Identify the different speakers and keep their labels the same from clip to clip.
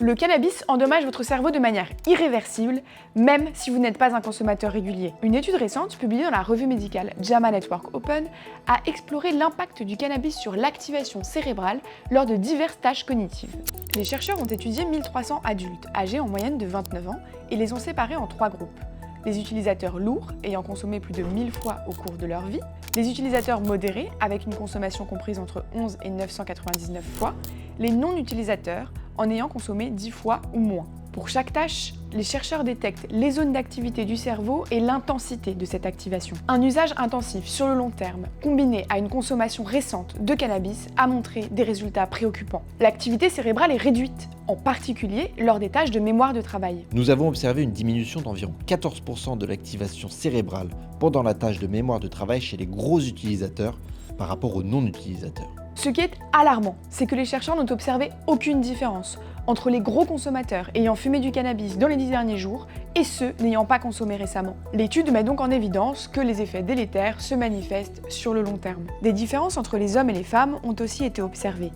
Speaker 1: Le cannabis endommage votre cerveau de manière irréversible, même si vous n'êtes pas un consommateur régulier. Une étude récente, publiée dans la revue médicale JAMA Network Open, a exploré l'impact du cannabis sur l'activation cérébrale lors de diverses tâches cognitives. Les chercheurs ont étudié 1300 adultes, âgés en moyenne de 29 ans, et les ont séparés en 3 groupes. Les utilisateurs lourds, ayant consommé plus de 1000 fois au cours de leur vie, les utilisateurs modérés, avec une consommation comprise entre 11 et 999 fois, les non-utilisateurs, en ayant consommé 10 fois ou moins. Pour chaque tâche, les chercheurs détectent les zones d'activité du cerveau et l'intensité de cette activation. Un usage intensif sur le long terme, combiné à une consommation récente de cannabis, a montré des résultats préoccupants. L'activité cérébrale est réduite, en particulier lors des tâches de mémoire de travail.
Speaker 2: Nous avons observé une diminution d'environ 14% de l'activation cérébrale pendant la tâche de mémoire de travail chez les gros utilisateurs par rapport aux non-utilisateurs.
Speaker 1: Ce qui est alarmant, c'est que les chercheurs n'ont observé aucune différence entre les gros consommateurs ayant fumé du cannabis dans les 10 derniers jours et ceux n'ayant pas consommé récemment. L'étude met donc en évidence que les effets délétères se manifestent sur le long terme. Des différences entre les hommes et les femmes ont aussi été observées.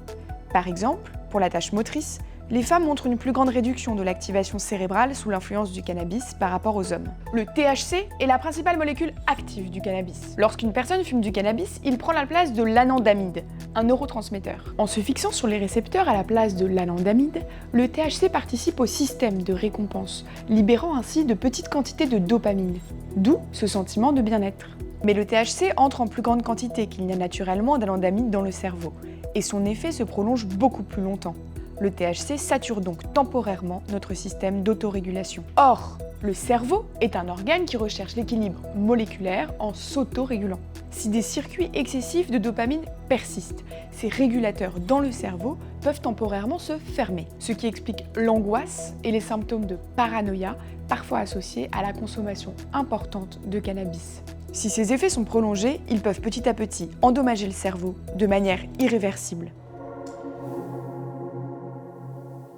Speaker 1: Par exemple, pour la tâche motrice, les femmes montrent une plus grande réduction de l'activation cérébrale sous l'influence du cannabis par rapport aux hommes. Le THC est la principale molécule active du cannabis. Lorsqu'une personne fume du cannabis, il prend la place de l'anandamide, un neurotransmetteur. En se fixant sur les récepteurs à la place de l'anandamide, le THC participe au système de récompense, libérant ainsi de petites quantités de dopamine, d'où ce sentiment de bien-être. Mais le THC entre en plus grande quantité qu'il n'y a naturellement d'anandamide dans le cerveau, et son effet se prolonge beaucoup plus longtemps. Le THC sature donc temporairement notre système d'autorégulation. Or, le cerveau est un organe qui recherche l'équilibre moléculaire en s'autorégulant. Si des circuits excessifs de dopamine persistent, ces régulateurs dans le cerveau peuvent temporairement se fermer, ce qui explique l'angoisse et les symptômes de paranoïa, parfois associés à la consommation importante de cannabis. Si ces effets sont prolongés, ils peuvent petit à petit endommager le cerveau de manière irréversible.